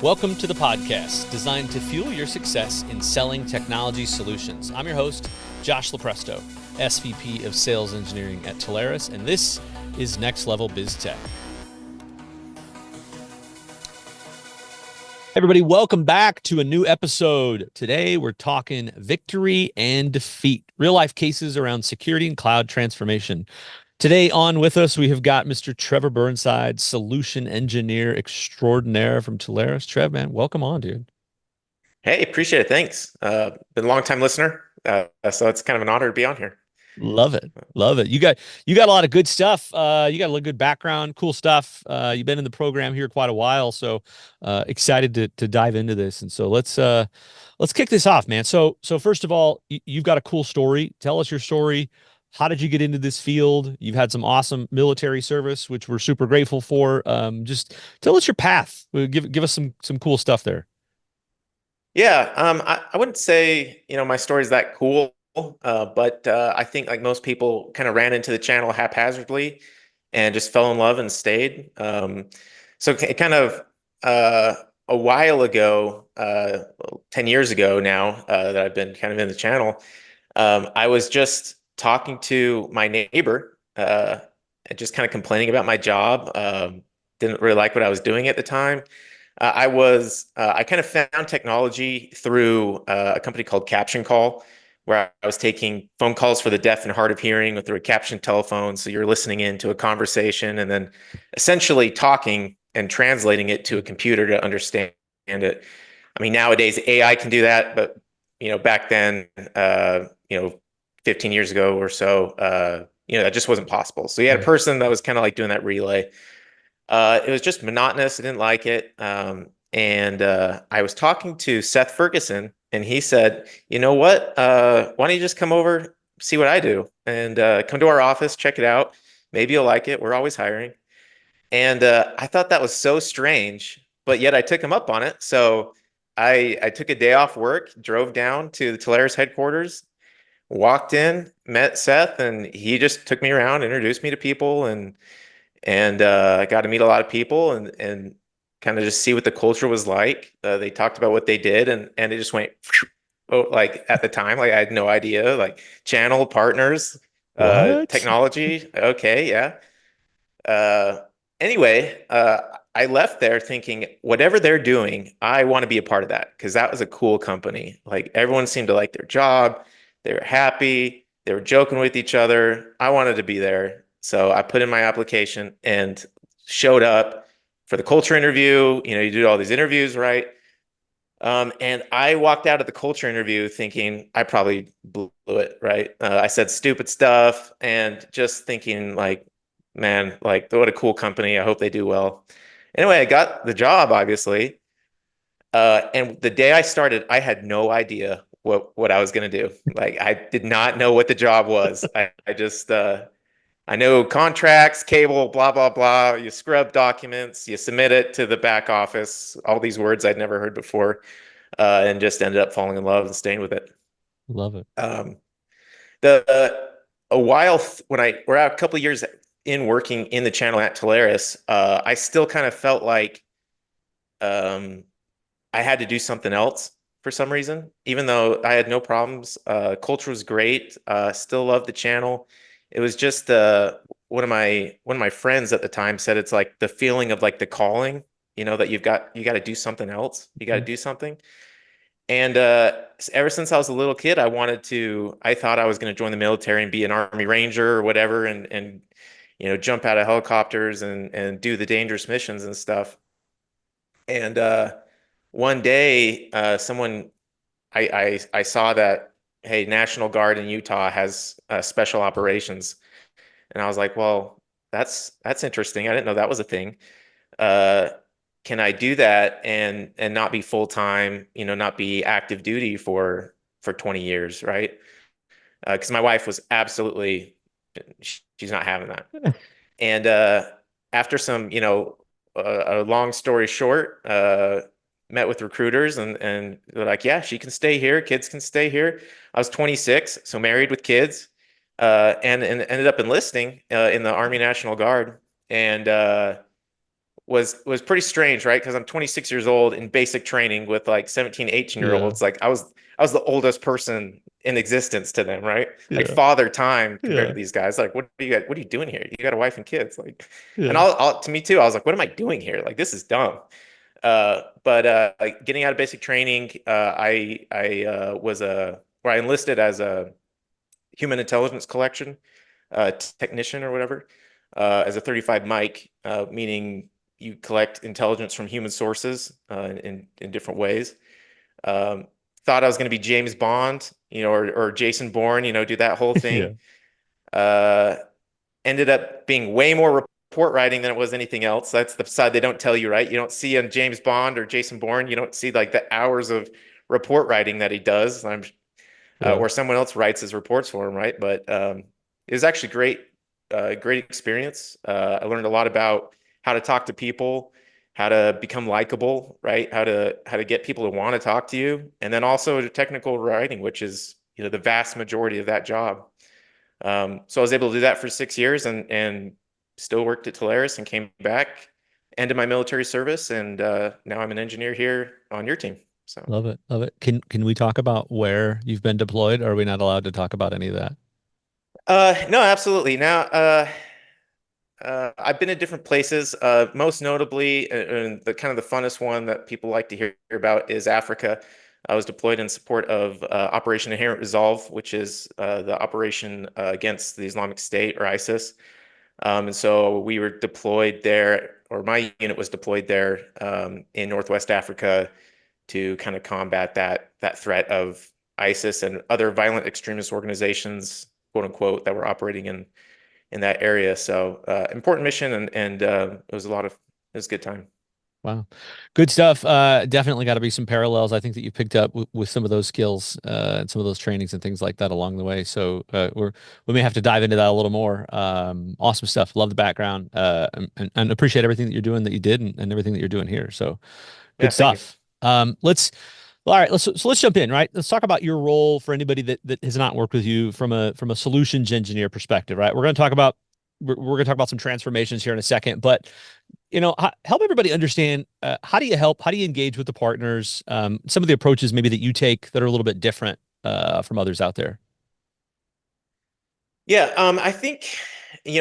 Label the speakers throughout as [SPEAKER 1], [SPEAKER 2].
[SPEAKER 1] Welcome to the podcast designed to fuel your success in selling technology solutions. I'm your host, Josh Lopresto, SVP of Sales Engineering at Telarus, and this is Next Level Biz Tech. Everybody, welcome back to a new episode. Today, we're talking victory and defeat, real-life cases around security and cloud transformation. Today on with us, we have got Mr. Trevor Burnside, solution engineer extraordinaire from Telarus. Trev, man, welcome on, dude.
[SPEAKER 2] Hey, appreciate it. Thanks. Been a long time listener, so it's kind of an honor to be on here.
[SPEAKER 1] Love it. Love it. You got a lot of good stuff. You got a good background, cool stuff. You've been in the program here quite a while, so excited to dive into this. And so let's kick this off, man. So first of all, you've got a cool story. Tell us your story. How did you get into this field? You've had some awesome military service, which we're super grateful for. Just tell us your path. Give us some cool stuff there.
[SPEAKER 2] Yeah, I wouldn't say my story is that cool, but I think like most people, kind of ran into the channel haphazardly and just fell in love and stayed. So kind of a while ago, 10 years ago now, that I've been kind of in the channel, I was just talking to my neighbor, and just kind of complaining about my job. Didn't really like what I was doing at the time. I kind of found technology through a company called Caption Call, where I was taking phone calls for the deaf and hard of hearing through a caption telephone. So you're listening into a conversation and then essentially talking and translating it to a computer to understand it. I mean, nowadays AI can do that, but back then, 15 years ago or so, that just wasn't possible. So you had a person that was kind of like doing that relay. It was just monotonous. I didn't like it. And I was talking to Seth Ferguson, and he said, "You know what? Why don't you just come over, see what I do, and come to our office, check it out. Maybe you'll like it. We're always hiring." And I thought that was so strange, but yet I took him up on it. So I took a day off work, drove down to the Telarus headquarters, walked in, met Seth, and he just took me around, introduced me to people, and I got to meet a lot of people and kind of just see what the culture was like. They talked about what they did, and it just went, oh, like at the time, like I had no idea, like channel partners,
[SPEAKER 1] What?
[SPEAKER 2] technology. Okay, yeah. Uh, anyway, I left there thinking, whatever they're doing, I want to be a part of that because that was a cool company. Like everyone seemed to like their job. They were happy. They were joking with each other. I wanted to be there. So I put in my application and showed up for the culture interview. You do all these interviews, right? And I walked out of the culture interview thinking I probably blew it, right? I said stupid stuff and just thinking like, man, like what a cool company. I hope they do well. Anyway, I got the job, obviously. And the day I started, I had no idea what I was going to do. Like I did not know what the job was. I just I know contracts, cable, blah, blah, blah. You scrub documents, you submit it to the back office, all these words I'd never heard before, and just ended up falling in love and staying with it.
[SPEAKER 1] Love it.
[SPEAKER 2] Um, the A while when we're out a couple of years in working in the channel at Telarus, I still kind of felt like um, I had to do something else for some reason, even though I had no problems. Culture was great. Still loved the channel. It was just one of my friends at the time said it's like the feeling of like the calling, that you got to do something else. You got to do something. And ever since I was a little kid, I thought I was going to join the military and be an Army Ranger or whatever, and jump out of helicopters and do the dangerous missions and stuff. And one day, I saw that, hey, National Guard in Utah has special operations, and I was like, well, that's interesting. I didn't know that was a thing. Uh, can I do that and not be full time? Not be active duty for 20 years, right? Because my wife was absolutely, she's not having that. And after some, a long story short, met with recruiters and they're like, yeah, she can stay here. Kids can stay here. I was 26, so married with kids, and ended up enlisting in the Army National Guard. And was pretty strange, right? Because I'm 26 years old in basic training with like 17, 18-year
[SPEAKER 1] Yeah.
[SPEAKER 2] olds. Like I was the oldest person in existence to them, right? Like
[SPEAKER 1] Yeah.
[SPEAKER 2] father time compared to
[SPEAKER 1] Yeah.
[SPEAKER 2] these guys. Like, what are you doing here? You got a wife and kids. Like, and
[SPEAKER 1] Yeah.
[SPEAKER 2] to me too, I was like, what am I doing here? Like, this is dumb. But like getting out of basic training, I was a where I enlisted as a human intelligence collection technician or whatever, as a 35 mic, meaning you collect intelligence from human sources in different ways. Um, Thought I was going to be James Bond, or Jason Bourne, do that whole
[SPEAKER 1] Yeah.
[SPEAKER 2] thing. Uh, Ended up being way more report writing than it was anything else. That's the side they don't tell you, right? You don't see on James Bond or Jason Bourne, you don't see like the hours of report writing that he does.
[SPEAKER 1] Yeah.
[SPEAKER 2] Or someone else writes his reports for him, right? But it was actually great experience. I learned a lot about how to talk to people, how to become likable, right? How to get people to want to talk to you, and then also technical writing, which is the vast majority of that job. So I was able to do that for 6 years, and still worked at Teleris and came back, ended my military service, and now I'm an engineer here on your team. So.
[SPEAKER 1] Love it. Love it. Can we talk about where you've been deployed? Or are we not allowed to talk about any of that?
[SPEAKER 2] No, absolutely. Now, I've been in different places. Most notably, and the kind of the funnest one that people like to hear about is Africa. I was deployed in support of Operation Inherent Resolve, which is the operation against the Islamic State or ISIS. And so we were deployed there, or my unit was deployed there in Northwest Africa to kind of combat that threat of ISIS and other violent extremist organizations, quote unquote, that were operating in that area. So important mission, and it was it was a good time.
[SPEAKER 1] Wow. Good stuff. Definitely got to be some parallels. I think that you picked up with some of those skills, and some of those trainings and things like that along the way. So, we may have to dive into that a little more. Awesome stuff. Love the background, and appreciate everything that you're doing that you did and everything that you're doing here. So
[SPEAKER 2] Yeah,
[SPEAKER 1] good
[SPEAKER 2] thank you.
[SPEAKER 1] stuff. All right, let's jump in, right? Let's talk about your role for anybody that has not worked with you from a solutions engineer perspective, right? We're going to talk about some transformations here in a second, but help everybody understand, how do you engage with the partners, some of the approaches maybe that you take that are a little bit different from others out there.
[SPEAKER 2] Yeah, I think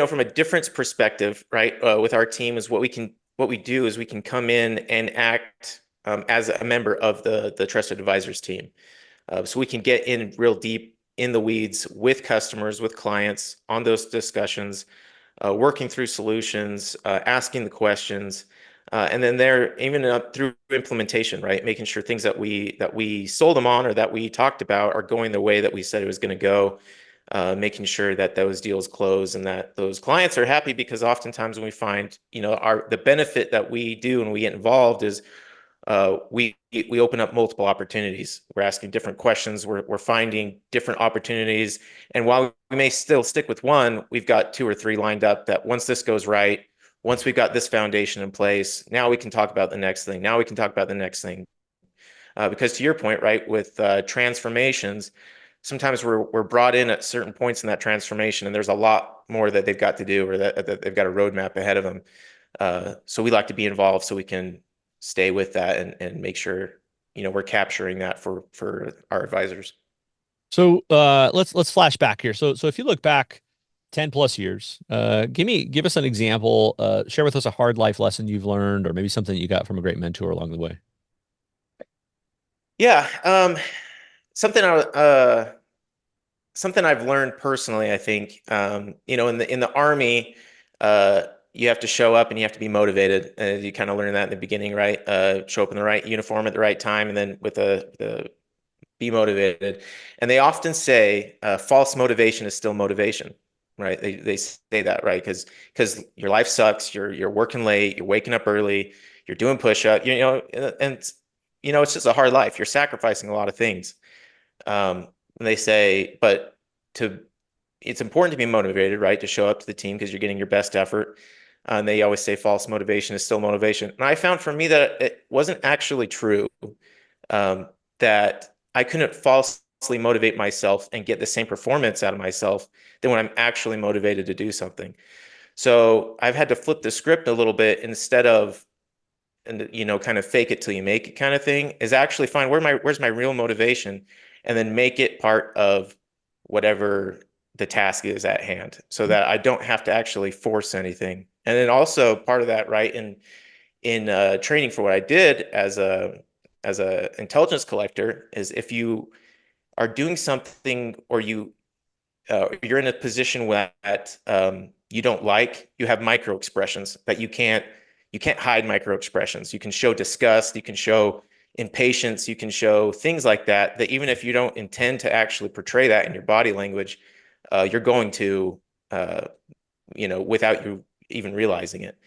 [SPEAKER 2] from a difference perspective, right, with our team is what we do is we can come in and act as a member of the trusted advisors team. So we can get in real deep in the weeds with customers, with clients on those discussions, working through solutions, asking the questions, and then they're even up through implementation, right? Making sure things that we sold them on or that we talked about are going the way that we said it was going to go. Making sure that those deals close and that those clients are happy, because oftentimes when we find, the benefit that we do and we get involved is we open up multiple opportunities. We're asking different questions. We're finding different opportunities. And while we may still stick with one, we've got two or three lined up that once this goes right, once we've got this foundation in place, now we can talk about the next thing. Now we can talk about the next thing. Because to your point, right, with transformations, sometimes we're brought in at certain points in that transformation, and there's a lot more that they've got to do, or that they've got a roadmap ahead of them. So we like to be involved so we can stay with that and make sure we're capturing that for our advisors.
[SPEAKER 1] So let's flash back here. So if you look back 10 plus years, give us an example, share with us a hard life lesson you've learned, or maybe something you got from a great mentor along the way.
[SPEAKER 2] Yeah, something something I've learned personally. I think in the Army, you have to show up and you have to be motivated. You kind of learn that in the beginning, right? Show up in the right uniform at the right time, and then with the be motivated. And they often say false motivation is still motivation, right? They say that, right? Because your life sucks. You're working late. You're waking up early. You're doing push-up. And it's just a hard life. You're sacrificing a lot of things. And they say, but to it's important to be motivated, right? To show up to the team because you're getting your best effort. And they always say false motivation is still motivation. And I found for me that it wasn't actually true. Um, that I couldn't falsely motivate myself and get the same performance out of myself than when I'm actually motivated to do something. So I've had to flip the script a little bit instead of, and kind of fake it till you make it kind of thing, is actually find where's my real motivation, and then make it part of whatever the task is at hand, so that I don't have to actually force anything. And then also part of that, right, in training for what I did as a intelligence collector, is if you are doing something, or you're in a position that you don't like, you have micro expressions that you can't hide micro expressions. You can show disgust, you can show impatience, you can show things like that, that even if you don't intend to actually portray that in your body language, you're going to, uh, without you even realizing it.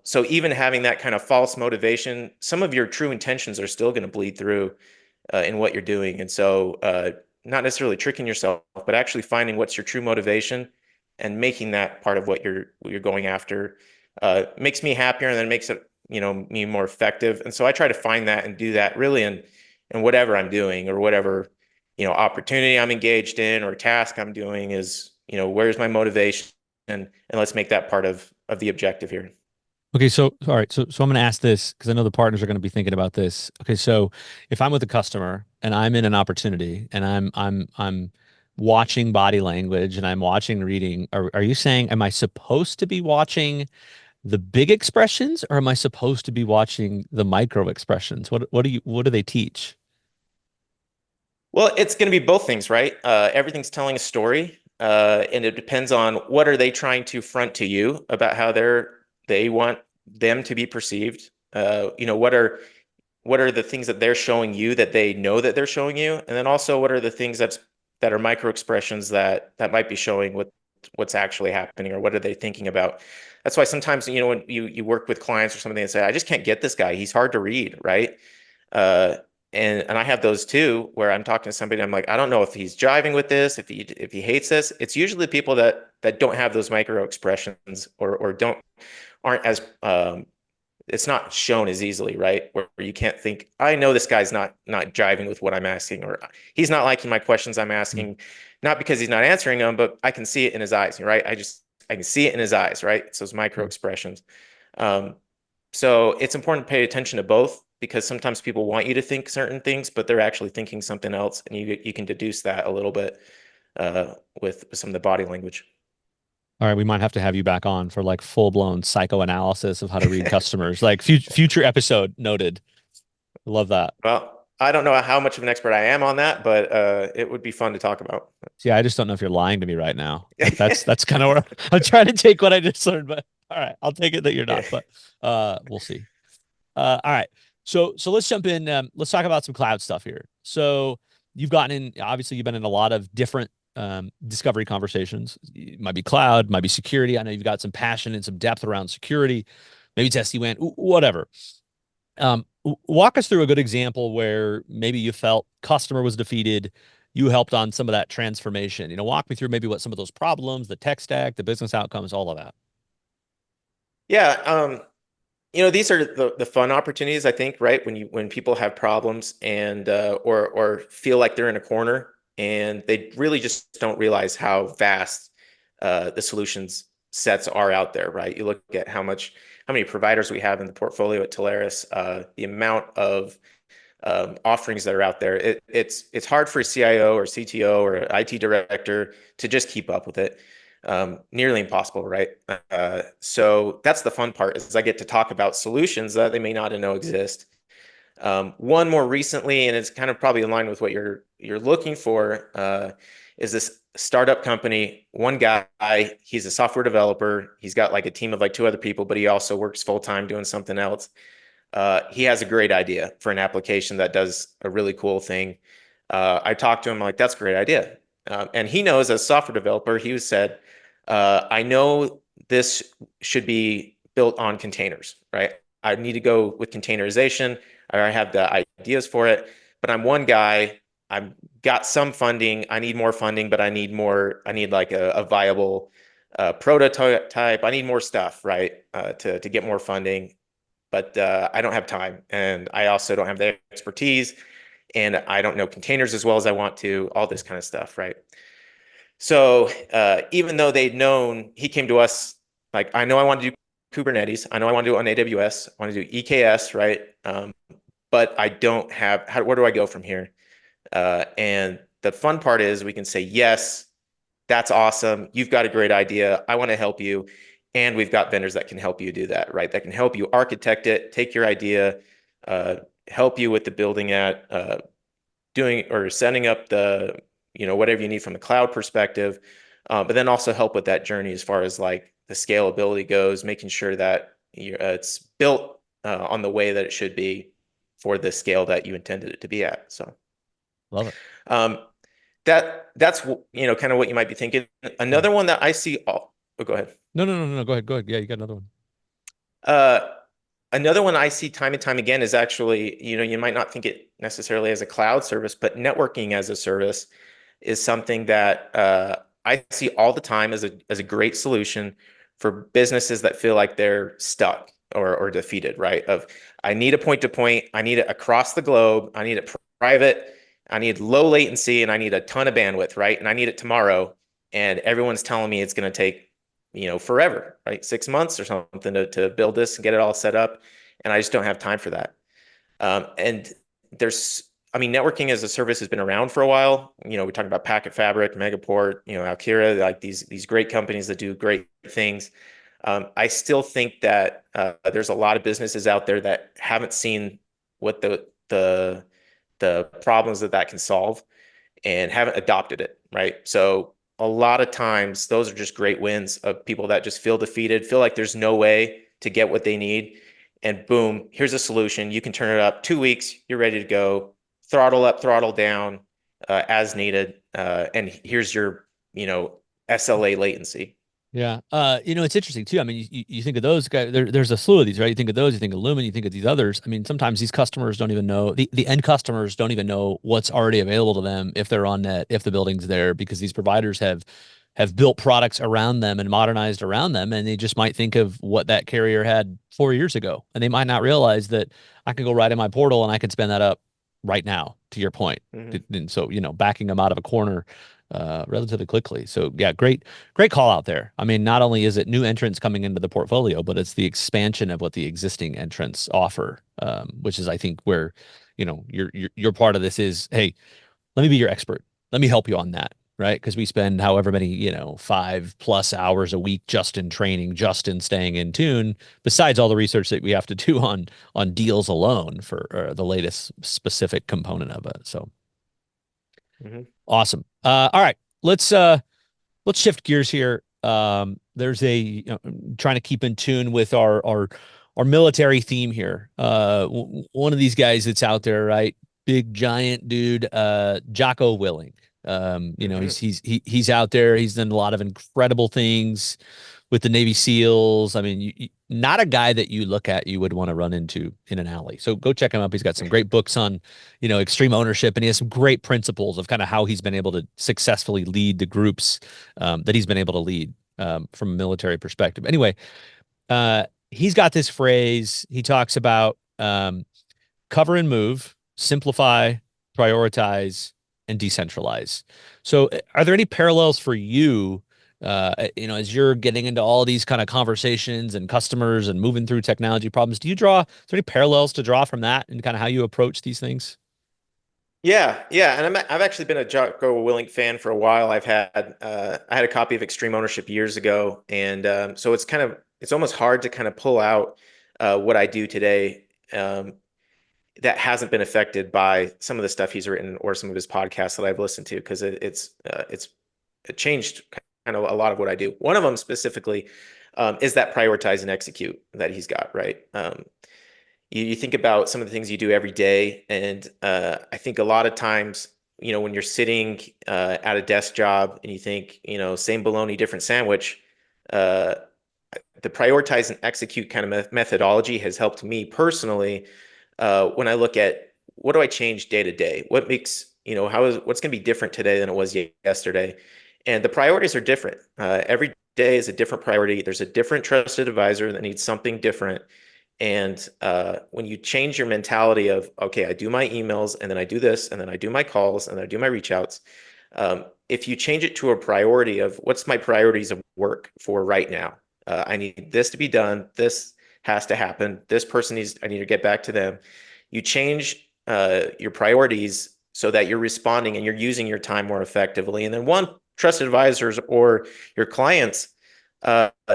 [SPEAKER 2] So even having that kind of false motivation, some of your true intentions are still going to bleed through in what you're doing. And so, not necessarily tricking yourself, but actually finding what's your true motivation and making that part of what you're going after, makes me happier, and then makes it, me more effective. And so I try to find that and do that really in whatever I'm doing, or whatever, opportunity I'm engaged in, or task I'm doing, is, where's my motivation, and let's make that part of the objective here.
[SPEAKER 1] Okay, so all right, so I'm going to ask this because I know the partners are going to be thinking about this. Okay, so if I'm with a customer and I'm in an opportunity and I'm watching body language and I'm watching reading, are you saying am I supposed to be watching the big expressions or am I supposed to be watching the micro expressions? What do they teach?
[SPEAKER 2] Well, it's going to be both things, right? Everything's telling a story, and it depends on what are they trying to front to you about how they want them to be perceived. What are the things that they're showing you that they know that they're showing you, and then also what are the things that are micro expressions that might be showing what's actually happening, or what are they thinking about. That's why sometimes, when you work with clients or something and say, I just can't get this guy, he's hard to read, right? Uh, and I have those too, where I'm talking to somebody, I'm like, I don't know if he's jiving with this, if he hates this. It's usually people that don't have those micro expressions, or don't aren't as it's not shown as easily, right? Where you can't think, I know this guy's not jiving with what I'm asking, or he's not liking my questions I'm
[SPEAKER 1] Mm.
[SPEAKER 2] asking, not because he's not answering them, but I can see it in his eyes, right? I can see it in his eyes, right? It's those micro
[SPEAKER 1] Mm.
[SPEAKER 2] expressions. Um, so it's important to pay attention to both, because sometimes people want you to think certain things, but they're actually thinking something else, and you can deduce that a little bit with some of the body language.
[SPEAKER 1] All right, we might have to have you back on for like full-blown psychoanalysis of how to read customers. Like future episode noted. Love that.
[SPEAKER 2] Well, I don't know how much of an expert I am on that, but it would be fun to talk about.
[SPEAKER 1] See, I just don't know if you're lying to me right now. Like that's kind of where I'm trying to take what I just learned, but all right, I'll take it that you're not,
[SPEAKER 2] Yeah.
[SPEAKER 1] but we'll see. All right. So let's jump in. Let's talk about some cloud stuff here. So you've gotten in, obviously you've been in a lot of different discovery conversations. It might be cloud, might be security. I know you've got some passion and some depth around security, maybe it's SD-WAN, whatever. Walk us through a good example where maybe you felt customer was defeated. You helped on some of that transformation. Walk me through maybe what some of those problems, the tech stack, the business outcomes, all of that.
[SPEAKER 2] Yeah, these are the fun opportunities, I think, right? When people have problems, and or feel like they're in a corner, and they really just don't realize how vast the solutions sets are out there, right? You look at how many providers we have in the portfolio at Teleris, the amount of offerings that are out there. It's hard for a CIO or CTO or an IT director to just keep up with it. Nearly impossible, right? So that's the fun part, is I get to talk about solutions that they may not know exist. One more recently, and it's kind of probably in line with what you're looking for, is this startup company. One guy, he's a software developer. He's got like a team of like two other people, but he also works full time doing something else. He has a great idea for an application that does a really cool thing. I talked to him like, that's a great idea. And he knows, as a software developer, he said, I know this should be built on containers, right? I need to go with containerization. I have the ideas for it, but I'm one guy. I've got some funding. I need more funding, but I need more. I need like a viable prototype. I need more stuff, right? To get more funding, but I don't have time, and I also don't have the expertise, and I don't know containers as well as I want to, all this kind of stuff, right? So even though they'd known, he came to us Like I know I want to do Kubernetes. I know I want to do it on AWS. I want to do EKS, right? But I don't have where do I go from here? And the fun part is we can say, yes, that's awesome. You've got a great idea. I want to help you. And we've got vendors that can help you do that, right? That can help you architect it, take your idea, uh, help you with the building at doing or setting up the, whatever you need from the cloud perspective, but then also help with that journey as far as like the scalability goes, making sure that it's built on the way that it should be for the scale that you intended it to be at. So
[SPEAKER 1] Love it.
[SPEAKER 2] um, that's kind of what you might be thinking.
[SPEAKER 1] Yeah.
[SPEAKER 2] Another one that I see. Oh, go ahead.
[SPEAKER 1] No, no, no, no, no. Go ahead. Go ahead. Yeah, you got another one.
[SPEAKER 2] Uh, Another one I see time and time again is actually, you might not think it necessarily as a cloud service, but networking as a service is something that I see all the time as a great solution for businesses that feel like they're stuck or defeated, right? Of I need a point to point, I need it across the globe, I need it private, I need low latency, and I need a ton of bandwidth, right? And I need it tomorrow. And everyone's telling me it's going to take, forever, right? 6 months or something to build this and get it all set up. And I just don't have time for that. And I mean, networking as a service has been around for a while. We're talking about Packet Fabric, Megaport, Alkira, like these great companies that do great things. I still think that there's a lot of businesses out there that haven't seen what the problems that can solve and haven't adopted it, right? So a lot of times those are just great wins of people that just feel defeated, feel like there's no way to get what they need. And boom, here's a solution. You can turn it up 2 weeks, you're ready to go, throttle up, throttle down as needed. And here's your, SLA latency.
[SPEAKER 1] Yeah. It's interesting too. I mean, you think of those guys, there's a slew of these, right? You think of those, you think of Lumen, you think of these others. I mean, sometimes these customers don't even know, the end customers don't even know what's already available to them if they're on net, if the building's there, because these providers have built products around them and modernized around them. And they just might think of what that carrier had 4 years ago. And they might not realize that I can go right in my portal and I can spin that up right now, to your point.
[SPEAKER 2] Mm-hmm.
[SPEAKER 1] And so, backing them out of a corner relatively quickly. So yeah, great call out there. I mean, not only is it new entrants coming into the portfolio, but it's the expansion of what the existing entrants offer, which is, I think, where, your part of this is, hey, let me be your expert. Let me help you on that, right? Because we spend however many, 5+ hours a week just in training, just in staying in tune, besides all the research that we have to do on deals alone for the latest specific component of it. So
[SPEAKER 2] Mm-hmm.
[SPEAKER 1] awesome. All right, let's shift gears here. There's trying to keep in tune with our military theme here. One of these guys that's out there, right? Big giant dude, Jocko Willing.
[SPEAKER 2] Mm-hmm.
[SPEAKER 1] He's out there. He's done a lot of incredible things with the Navy SEALs. I mean, not a guy that you look at you would want to run into in an alley. So go check him up. He's got some great books on, extreme ownership, and he has some great principles of kind of how he's been able to successfully lead the groups that he's been able to lead from a military perspective. Anyway, he's got this phrase. He talks about cover and move, simplify, prioritize, and decentralize. So, are there any parallels for you? As you're getting into all these kind of conversations and customers and moving through technology problems, is there any parallels to draw from that and kind of how you approach these things?
[SPEAKER 2] Yeah, yeah, and I've actually been a Jocko Willink fan for a while. I had a copy of Extreme Ownership years ago, and so it's almost hard to kind of pull out what I do today that hasn't been affected by some of the stuff he's written or some of his podcasts that I've listened to because it changed kind of a lot of what I do. One of them specifically is that prioritize and execute that he's got, right? You think about some of the things you do every day, and I think a lot of times, when you're sitting at a desk job and you think, same bologna, different sandwich, uh, the prioritize and execute kind of methodology has helped me personally when I look at what do I change day to day? What makes, what's going to be different today than it was yesterday? And the priorities are different. Every day is a different priority. There's a different trusted advisor that needs something different. And when you change your mentality of, okay, I do my emails and then I do this and then I do my calls and then I do my reach outs. If you change it to a priority of what's my priorities of work for right now, I need this to be done. This has to happen. This person needs, I need to get back to them. You change your priorities so that you're responding and you're using your time more effectively. And then one, trusted advisors or your clients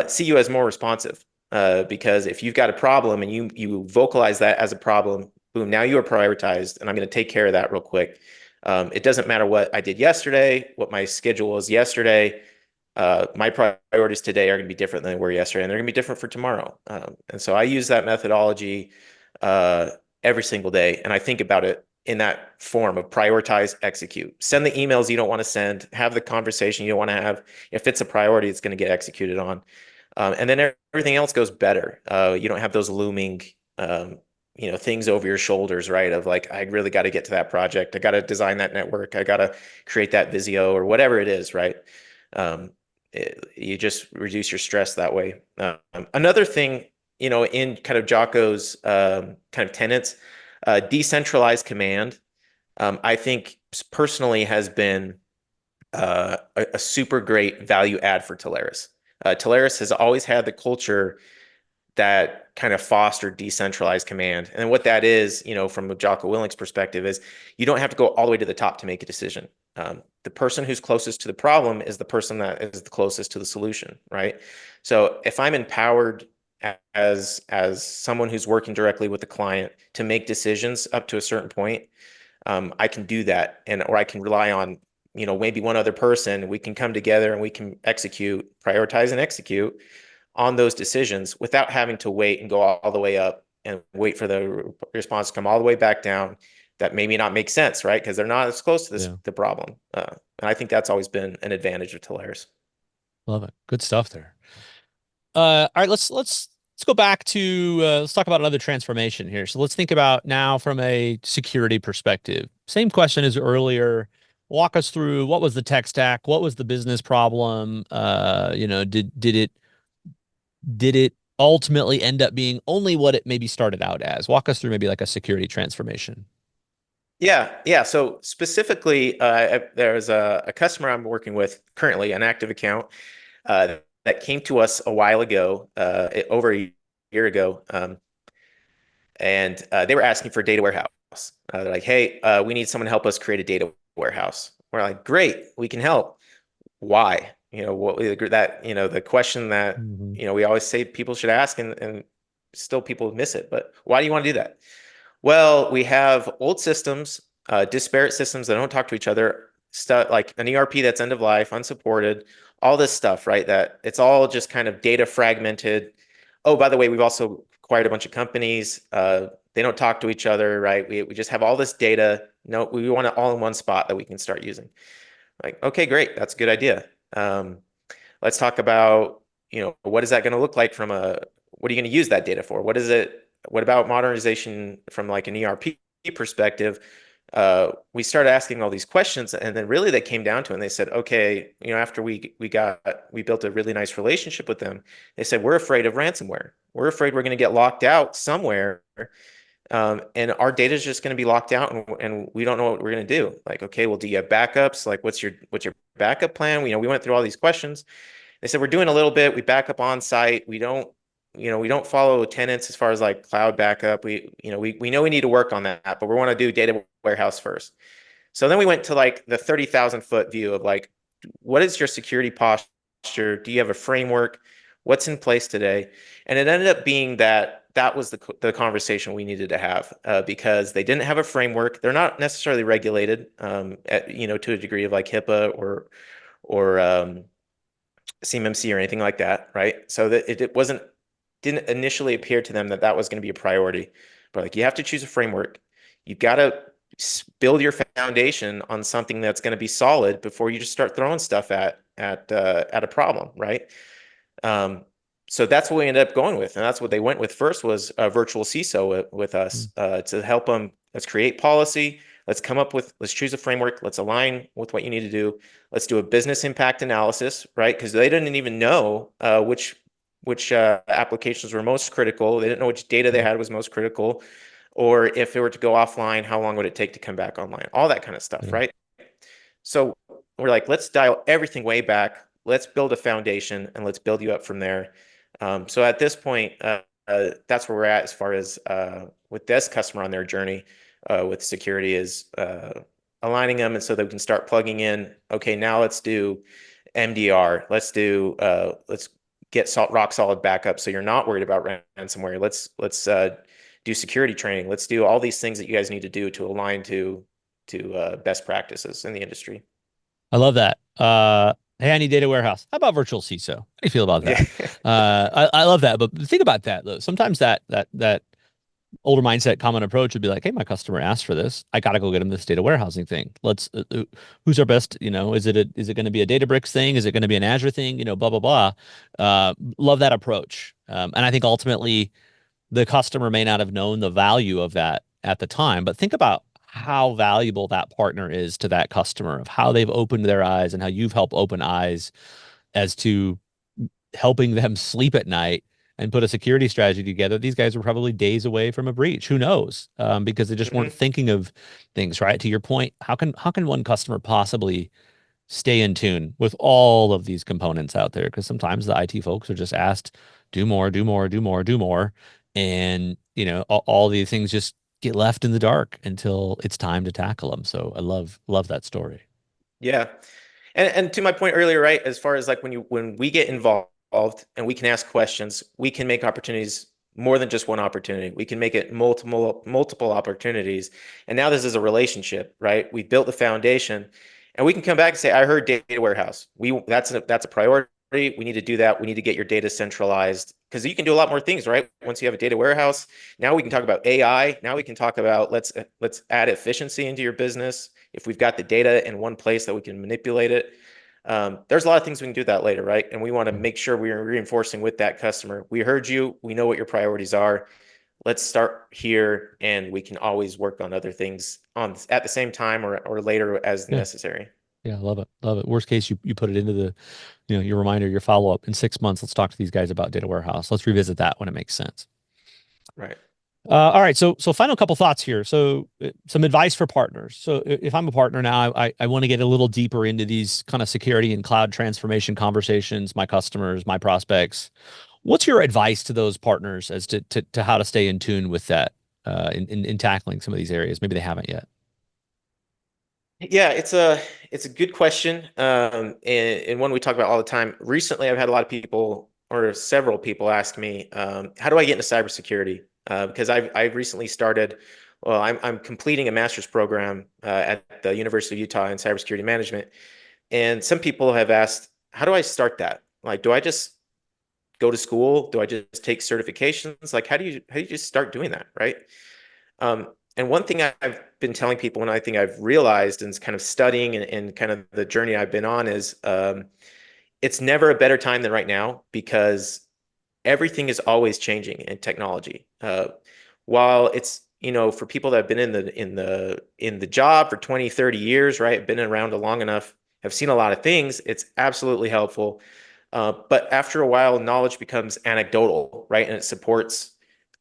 [SPEAKER 2] see you as more responsive. Because if you've got a problem and you vocalize that as a problem, boom, now you are prioritized, and I'm going to take care of that real quick. It doesn't matter what I did yesterday, what my schedule was yesterday. My priorities today are going to be different than they were yesterday, and they're going to be different for tomorrow. And so I use that methodology uh, every single day, and I think about it in that form of prioritize, execute. Send the emails you don't want to send, have the conversation you don't want to have. If it's a priority, it's going to get executed on. And then everything else goes better. You don't have those looming, things over your shoulders, right? Of like, I really got to get to that project. I got to design that network. I got to create that Visio or whatever it is, right? Um, you just reduce your stress that way. Another thing, in kind of Jocko's kind of tenets, decentralized command, I think personally has been a super great value add for Teleris. Teleris has always had the culture that kind of fostered decentralized command. And what that is, from a Jocko Willink's perspective, is you don't have to go all the way to the top to make a decision. The person who's closest to the problem is the person that is the closest to the solution, right? So if I'm empowered as someone who's working directly with the client to make decisions up to a certain point, I can do that, or I can rely on maybe one other person. We can come together and we can execute, prioritize, and execute on those decisions without having to wait and go all the way up and wait for the response to come all the way back down. That maybe not make sense, right? Because they're not as close to
[SPEAKER 1] Yeah.
[SPEAKER 2] the problem. And I think that's always been an advantage of Teleris.
[SPEAKER 1] Love it. Good stuff there. All right, let's go back to let's talk about another transformation here. So let's think about now from a security perspective. Same question as earlier. Walk us through what was the tech stack, what was the business problem? Did it ultimately end up being only what it maybe started out as? Walk us through maybe like a security transformation.
[SPEAKER 2] Yeah, yeah. So specifically, there's a customer I'm working with currently, an active account that came to us a while ago, over a year ago, and they were asking for a data warehouse. They're like, "Hey, we need someone to help us create a data warehouse." We're like, "Great, we can help." Why? What that the question that
[SPEAKER 1] Mhm.
[SPEAKER 2] we always say people should ask, and still people miss it. But why do you want to do that? Well, we have old systems, disparate systems that don't talk to each other, stuff like an ERP that's end of life, unsupported, all this stuff, right? That it's all just kind of data fragmented. Oh, by the way, we've also acquired a bunch of companies. They don't talk to each other, right? We just have all this data. No, we want it all in one spot that we can start using. Like, okay, great. That's a good idea. Um, let's talk about, what is that going to look like what are you going to use that data for? What about modernization from like an ERP perspective? We started asking all these questions, and then really they came down to it and they said, okay, after we built a really nice relationship with them, they said, we're afraid of ransomware. We're afraid we're going to get locked out somewhere. And our data is just going to be locked out, and we don't know what we're going to do. Like, okay, well, do you have backups? Like, what's your backup plan? We went through all these questions. They said we're doing a little bit. We back up on site. We don't follow tenants as far as like cloud backup. We know we need to work on that, but we want to do data warehouse first. So then we went to like the 30,000-foot view of like, what is your security posture? Do you have a framework? What's in place today? And it ended up being that was the conversation we needed to have, because they didn't have a framework. They're not necessarily regulated, to a degree of like HIPAA or CMMC or anything like that, right? So that it didn't initially appear to them that was going to be a priority. But like, you have to choose a framework. You've got to build your foundation on something that's going to be solid before you just start throwing stuff at a problem, right? Um, so that's what we ended up going with, and that's what they went with first was a virtual CISO with us, to help them. Let's create policy. Let's choose a framework. Let's align with what you need to do. Let's do a business impact analysis, right? Because they didn't even know which applications were most critical. They didn't know which data they had was most critical, or if it were to go offline, how long would it take to come back online? All that kind of stuff,
[SPEAKER 1] Yeah.
[SPEAKER 2] right? So we're like, let's dial everything way back. Let's build a foundation and let's build you up from there. So at this point, that's where we're at as far as with this customer on their journey with security is aligning them, and so they can start plugging in. Okay, now let's do MDR. Let's get rock solid backup, so you're not worried about ransomware. Let's do security training. Let's do all these things that you guys need to do to align to best practices in the industry.
[SPEAKER 1] I love that. Hey, I need data warehouse. How about virtual CISO? How do you feel about
[SPEAKER 2] Yeah.
[SPEAKER 1] that? I love that. But think about that though. Sometimes that older mindset, common approach would be like, hey, my customer asked for this. I got to go get them this data warehousing thing. Let's, who's our best, is it going to be a Databricks thing? Is it going to be an Azure thing? Blah, blah, blah. Love that approach. And I think ultimately the customer may not have known the value of that at the time, but think about how valuable that partner is to that customer, of how they've opened their eyes and how you've helped open eyes as to helping them sleep at night and put a security strategy together. These guys were probably days away from a breach. Who knows? Because they just weren't
[SPEAKER 2] hmm
[SPEAKER 1] thinking of things, right? To your point, how can one customer possibly stay in tune with all of these components out there? Because sometimes the IT folks are just asked, do more, do more, do more, do more. And, all these things just get left in the dark until it's time to tackle them. So I love that story.
[SPEAKER 2] Yeah. And to my point earlier, right, as far as like when we get involved and we can ask questions, we can make opportunities more than just one opportunity. We can make it multiple opportunities. And now this is a relationship, right? We built the foundation, and we can come back and say, I heard data warehouse. That's a priority. We need to do that. We need to get your data centralized because you can do a lot more things, right? Once you have a data warehouse, now we can talk about AI. Now we can talk about let's add efficiency into your business if we've got the data in one place that we can manipulate it. There's a lot of things we can do that later, right? And we want to
[SPEAKER 1] Yeah.
[SPEAKER 2] make sure we're reinforcing with that customer. We heard you. We know what your priorities are. Let's start here, and we can always work on other things on at the same time or later as
[SPEAKER 1] Yeah.
[SPEAKER 2] necessary.
[SPEAKER 1] Yeah. Love it. Love it. Worst case, you put it into your reminder, your follow up in 6 months. Let's talk to these guys about data warehouse. Let's revisit that when it makes sense.
[SPEAKER 2] Right.
[SPEAKER 1] All right. So final couple thoughts here. So some advice for partners. So if I'm a partner now, I want to get a little deeper into these kind of security and cloud transformation conversations, my customers, my prospects. What's your advice to those partners as to how to stay in tune with that in tackling some of these areas? Maybe they haven't yet.
[SPEAKER 2] Yeah, it's a good question, and one we talk about all the time. Recently, I've had a lot of people or several people ask me, how do I get into cybersecurity? Because I've recently started. Well, I'm completing a master's program at the University of Utah in cybersecurity management, and some people have asked, how do I start that? Like, do I just go to school? Do I just take certifications? Like, how do you just start doing that, right? And one thing I've been telling people, and I think I've realized, and kind of studying and kind of the journey I've been on, is it's never a better time than right now because everything is always changing in technology. While it's for people that have been in the job for 20, 30 years, right, been around long enough, have seen a lot of things, it's absolutely helpful. But after a while, knowledge becomes anecdotal, right, and it supports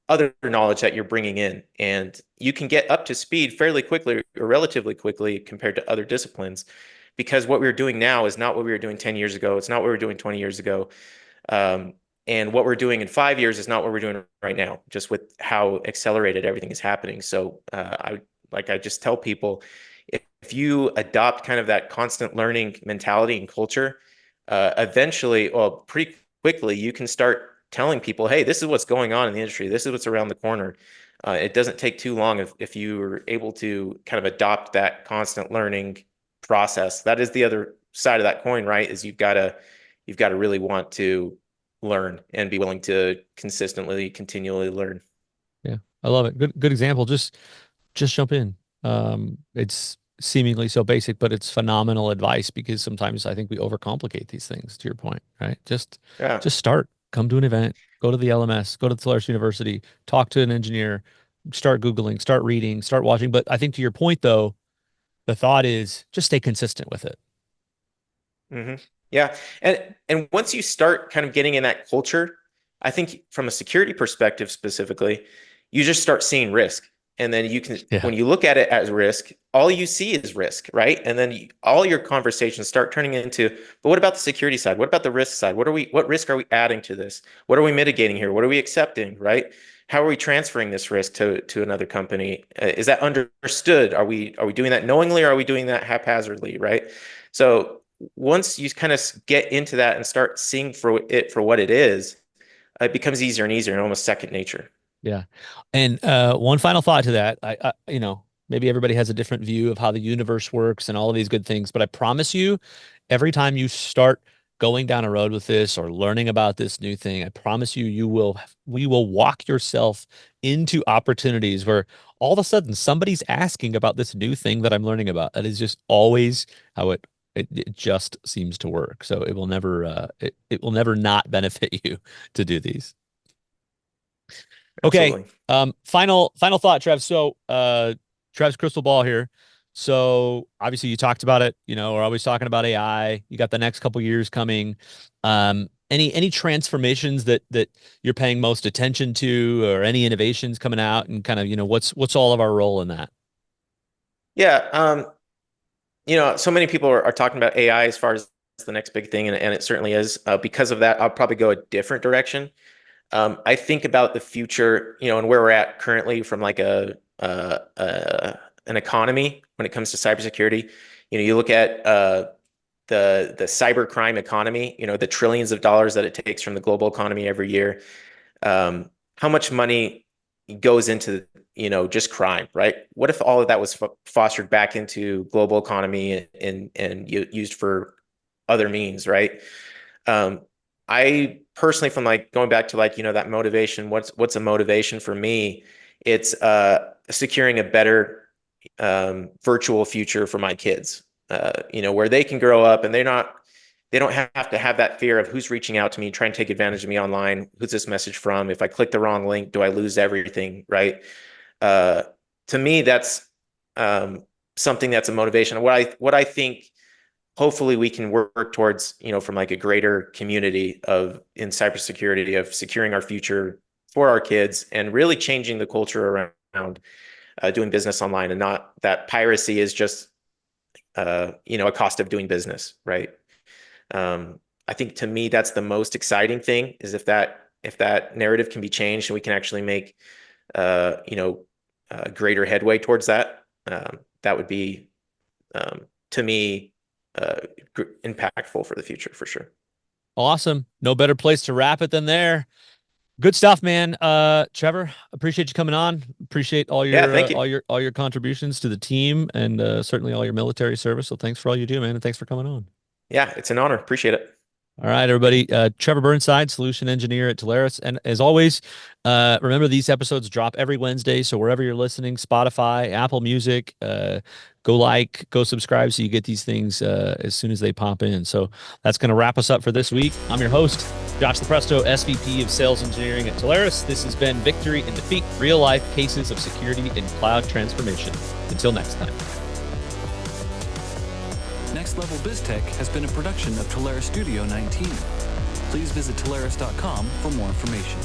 [SPEAKER 2] other knowledge that you're bringing in, and you can get up to speed fairly quickly or relatively quickly compared to other disciplines because what we're doing now is not what we were doing 10 years ago. It's not what we were doing 20 years ago. Um, and what we're doing in 5 years is not what we're doing right now, just with how accelerated everything is happening. So I just tell people, if you adopt kind of that constant learning mentality and culture, eventually, well, pretty quickly, you can start telling people, hey, this is what's going on in the industry. This is what's around the corner. It doesn't take too long if you are able to kind of adopt that constant learning process. That is the other side of that coin, right? Is you've got to really want to learn and be willing to consistently, continually learn.
[SPEAKER 1] Yeah, I love it. Good example. Just jump in. It's seemingly so basic, but it's phenomenal advice because sometimes I think we overcomplicate these things, to your point, right?
[SPEAKER 2] Yeah.
[SPEAKER 1] Just start, come to an event, go to the LMS, go to the Solaris University, talk to an engineer, start Googling, start reading, start watching. But I think to your point, though, the thought is just stay consistent with it.
[SPEAKER 2] hmm Yeah. And once you start kind of getting in that culture, I think from a security perspective specifically, you just start seeing risk. And then you can,
[SPEAKER 1] Yeah.
[SPEAKER 2] when you look at it as risk, all you see is risk, right? And then all your conversations start turning into, but what about the security side? What about the risk side? What risk are we adding to this? What are we mitigating here? What are we accepting, right? How are we transferring this risk to another company? Is that understood? Are we doing that knowingly, or are we doing that haphazardly, right? So once you kind of get into that and start seeing for what it is, it becomes easier and easier and almost second nature.
[SPEAKER 1] Yeah. And one final thought to that. Maybe everybody has a different view of how the universe works and all of these good things, but I promise you, every time you start going down a road with this or learning about this new thing, I promise you, we will walk yourself into opportunities where all of a sudden somebody's asking about this new thing that I'm learning about. That is just always how it just seems to work. So it will never not benefit you to do these. Okay.
[SPEAKER 2] Absolutely.
[SPEAKER 1] Final thought, Trev. So, Trev's crystal ball here. So obviously you talked about it, we're always talking about AI. You got the next couple years coming. Any transformations that you're paying most attention to, or any innovations coming out, and kind of, what's all of our role in that?
[SPEAKER 2] Yeah. So many people are talking about AI as far as the next big thing, and it certainly is. Because of that, I'll probably go a different direction. I think about the future, and where we're at currently from like an economy when it comes to cybersecurity. You look at the cybercrime economy, the trillions of dollars that it takes from the global economy every year. How much money goes into, just crime, right? What if all of that was fostered back into global economy and used for other means, right? Um, I personally, from like going back to like, that motivation, what's a motivation for me? It's securing a better virtual future for my kids, where they can grow up and they don't have to have that fear of who's reaching out to me, trying to take advantage of me online. Who's this message from? If I click the wrong link, do I lose everything? Right. Uh, to me, that's something that's a motivation. What I think hopefully we can work towards, from like a greater community of in cybersecurity of securing our future for our kids and really changing the culture around doing business online, and not that piracy is just a cost of doing business, right? I think to me that's the most exciting thing is if that narrative can be changed and we can actually make greater headway towards that. That would be to me uh, impactful for the future for sure.
[SPEAKER 1] Awesome. No better place to wrap it than there. Good stuff, man. Trevor, appreciate you coming on. Appreciate all
[SPEAKER 2] Yeah,
[SPEAKER 1] your
[SPEAKER 2] thank you.
[SPEAKER 1] all your contributions to the team, and certainly all your military service. So thanks for all you do, man, and thanks for coming on.
[SPEAKER 2] Yeah, it's an honor. Appreciate it.
[SPEAKER 1] All right, everybody. Trevor Burnside, solution engineer at Teleris. And as always, remember these episodes drop every Wednesday. So wherever you're listening, Spotify, Apple Music, go subscribe so you get these things as soon as they pop in. So that's going to wrap us up for this week. I'm your host, Josh LaPresto, SVP of Sales Engineering at Teleris. This has been Victory and Defeat, real life cases of security and cloud transformation. Until next time.
[SPEAKER 3] Next Level BizTech has been a production of Teleris Studio 19. Please visit Teleris.com for more information.